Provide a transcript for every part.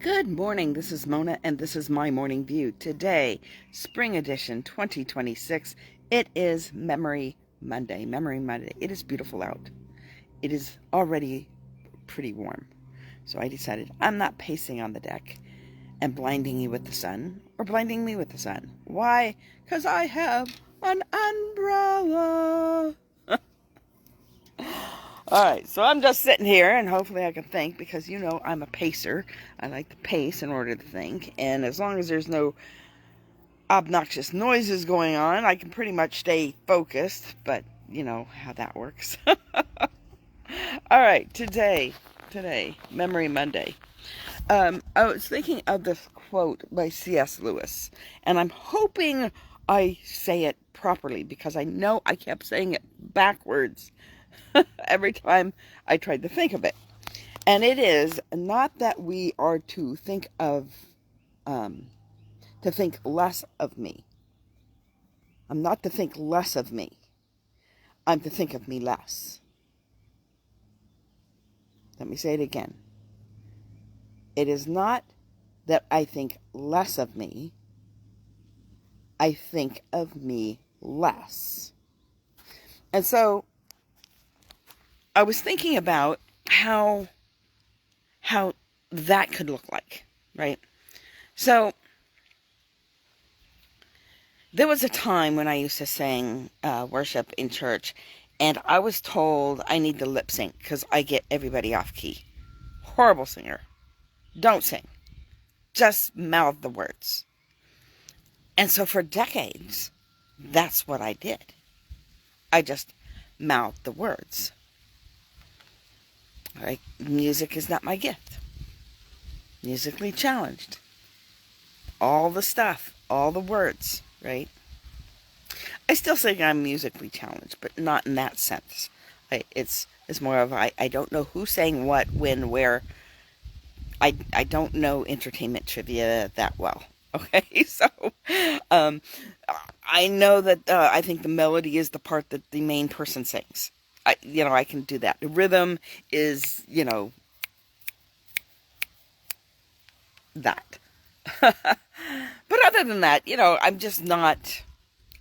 Good morning, this is Mona, and this is my morning view. Today, Spring Edition 2026, it is Memory Monday. Memory Monday. It is beautiful out. It is already pretty warm. So I decided I'm not pacing on the deck and blinding you with the sun, or blinding me with the sun. Why? Because I have an umbrella. All right, so I'm just sitting here, and hopefully I can think, because you know I'm a pacer. I like to pace in order to think, and as long as there's no obnoxious noises going on, I can pretty much stay focused, but you know how that works. All right, today, Memory Monday. I was thinking of this quote by C.S. Lewis, and I'm hoping I say it properly, because I know I kept saying it backwards every time I tried to think of it. And it is not that we are to think less of me. I'm not to think less of me. I'm to think of me less. Let me say it again. It is not that I think less of me. I think of me less. And so I was thinking about how that could look like, right? So there was a time when I used to sing worship in church, and I was told I need to lip sync because I get everybody off key. Horrible singer. Don't sing. Just mouth the words. And so for decades, that's what I did. I just mouthed the words. Right? Music is not my gift. Musically challenged. All the stuff, all the words, right? I still think I'm musically challenged, but not in that sense. It's more of I don't know who sang what, when, where. I don't know entertainment trivia that well. Okay, so I know that I think the melody is the part that the main person sings. I can do that. The rhythm is, that. But other than that,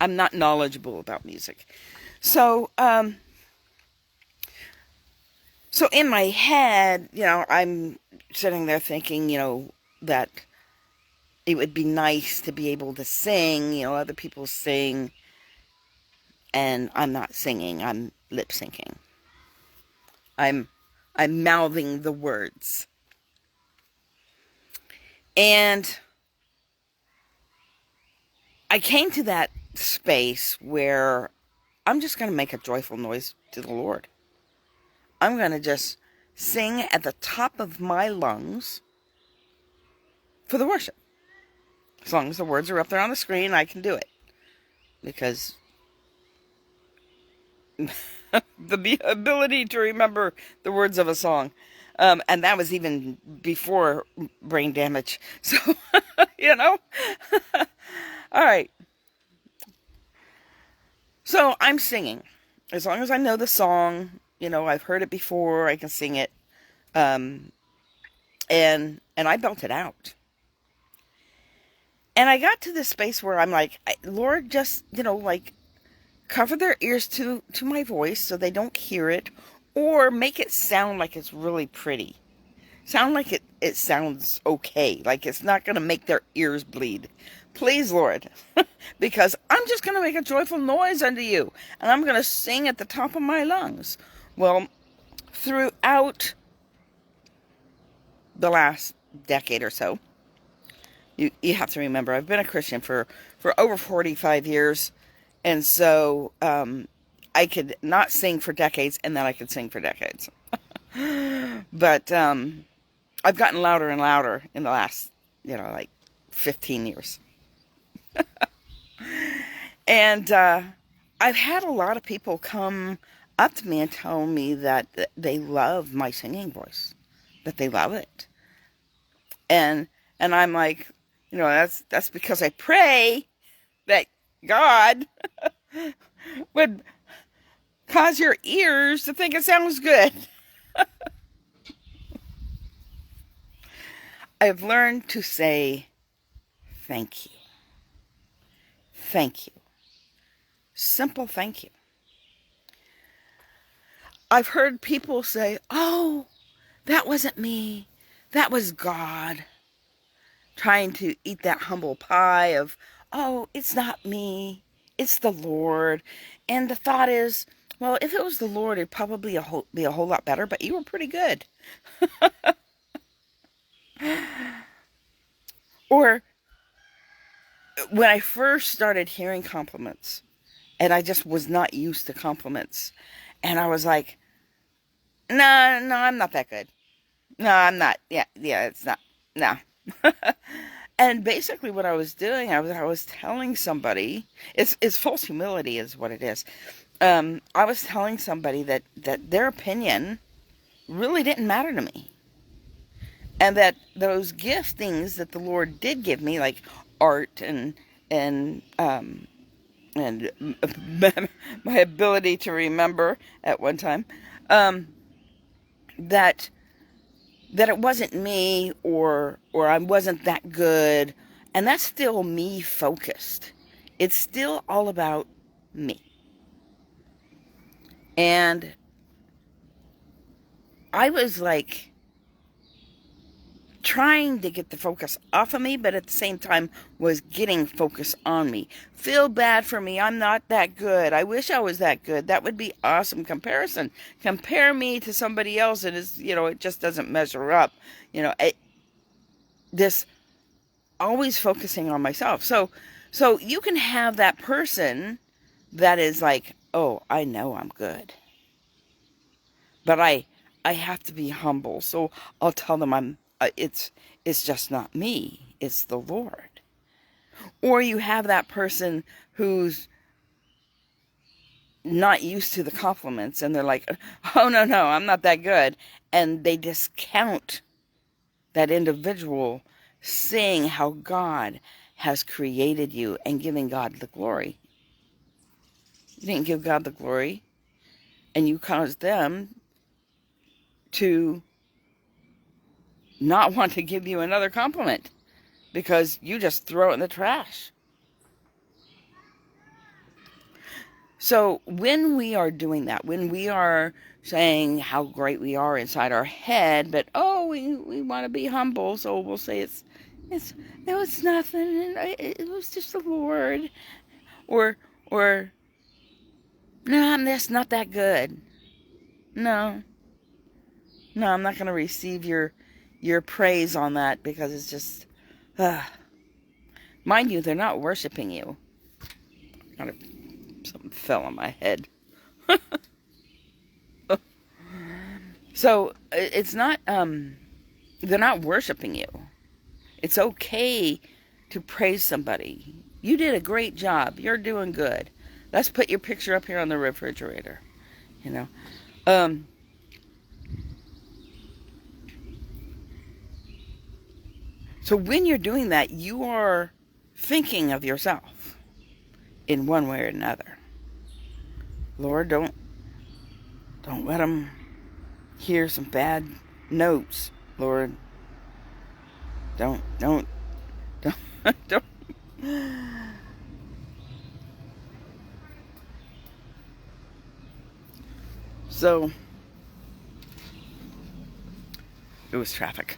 I'm not knowledgeable about music. So, so in my head, I'm sitting there thinking, that it would be nice to be able to sing, other people sing, and I'm not singing, I'm lip syncing. I'm mouthing the words. And I came to that space where I'm just going to make a joyful noise to the Lord. I'm going to just sing at the top of my lungs for the worship. As long as the words are up there on the screen, I can do it. Because the ability to remember the words of a song. And that was even before brain damage. So, All right. So I'm singing. As long as I know the song, I've heard it before, I can sing it. And I belt it out. And I got to this space where I'm like, Lord, just, cover their ears to my voice so they don't hear it, or make it sound like it's really pretty. Sound like it sounds okay, like it's not going to make their ears bleed. Please, Lord, because I'm just going to make a joyful noise unto you, and I'm going to sing at the top of my lungs. Well, throughout the last decade or so, you have to remember, I've been a Christian for over 45 years, and so I could not sing for decades, and then I could sing for decades. But I've gotten louder and louder in the last, 15 years. And I've had a lot of people come up to me and tell me that they love my singing voice, that they love it. And I'm like, that's because I pray that God would cause your ears to think it sounds good. I've learned to say thank you. Thank you. Simple thank you. I've heard people say, oh, that wasn't me. That was God. Trying to eat that humble pie of, oh, it's not me. It's the Lord. And the thought is, well, if it was the Lord, it'd probably be a whole lot better, but you were pretty good. Or when I first started hearing compliments, and I just was not used to compliments, and I was like, no, I'm not that good. No, I'm not. Yeah, it's not. No. And basically what I was doing, I was telling somebody, it's false humility is what it is. I was telling somebody that their opinion really didn't matter to me. And that those giftings that the Lord did give me, like art and my ability to remember at one time, that it wasn't me or I wasn't that good, and that's still me focused. It's still all about me. And I was like trying to get the focus off of me, but at the same time was getting focus on me. Feel bad for me. I'm not that good. I wish I was that good. That would be awesome comparison. Compare me to somebody else and it just doesn't measure up. This always focusing on myself. So you can have that person that is like, oh, I know I'm good, but I have to be humble. So I'll tell them it's just not me. It's the Lord. Or you have that person who's not used to the compliments and they're like, oh, no, I'm not that good. And they discount that individual, seeing how God has created you and giving God the glory. You didn't give God the glory, and you caused them to not want to give you another compliment because you just throw it in the trash. So when we are doing that, when we are saying how great we are inside our head, but we want to be humble, so we'll say it was nothing, it was just the Lord, or no, I'm just not that good. No, I'm not going to receive your praise on that because it's just, mind you, they're not worshiping you. Something fell on my head. So it's not, they're not worshiping you. It's okay to praise somebody. You did a great job. You're doing good. Let's put your picture up here on the refrigerator. So when you're doing that, you are thinking of yourself in one way or another. Lord, don't let them hear some bad notes, Lord. Don't. So, it was traffic.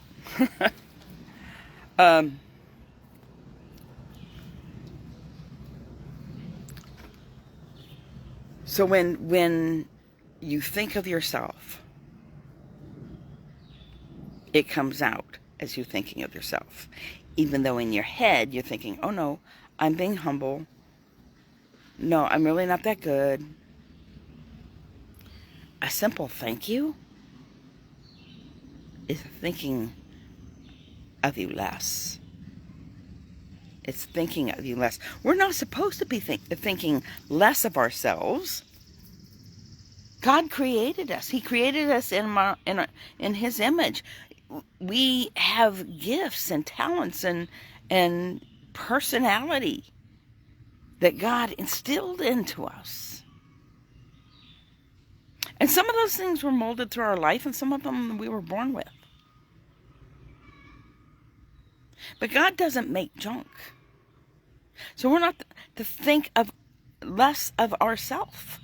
So when you think of yourself, it comes out as you thinking of yourself. Even though in your head you're thinking, oh no, I'm being humble. No, I'm really not that good. A simple thank you is thinking of you less. It's thinking of you less. We're not supposed to be thinking less of ourselves. God created us. He created us in His image. We have gifts and talents and personality that God instilled into us. And some of those things were molded through our life, and some of them we were born with. But God doesn't make junk. So we're not to think of less of ourselves.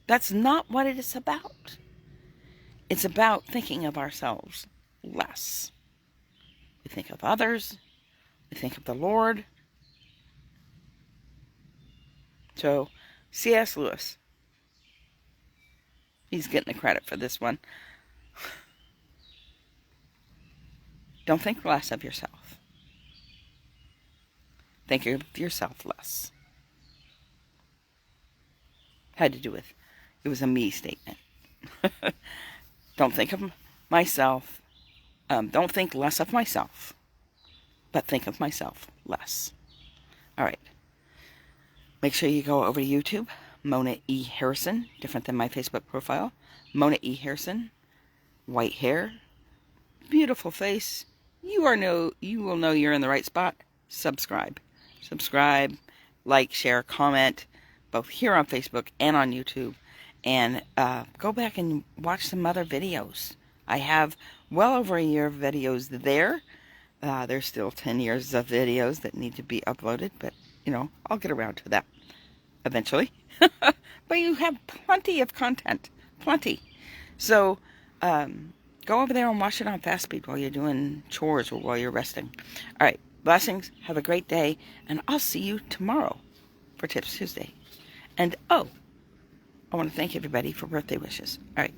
That's not what it is about. It's about thinking of ourselves less. We think of others. We think of the Lord. So, C.S. Lewis. He's getting the credit for this one. Don't think less of yourself. Think of yourself less. Had to do with, it was a me statement. Don't think of myself. Don't think less of myself, but think of myself less. All right. Make sure you go over to YouTube, Mona E. Harrison, different than my Facebook profile. Mona E. Harrison, white hair, beautiful face. You will know you're in the right spot. Subscribe, like, share, comment, both here on Facebook and on YouTube. And go back and watch some other videos. I have well over a year of videos there. There's still 10 years of videos that need to be uploaded, but, you know, I'll get around to that eventually. But you have plenty of content. Plenty. So, go over there and watch it on fast speed while you're doing chores or while you're resting. All right. Blessings. Have a great day. And I'll see you tomorrow for Tips Tuesday. And, oh, I want to thank everybody for birthday wishes. All right.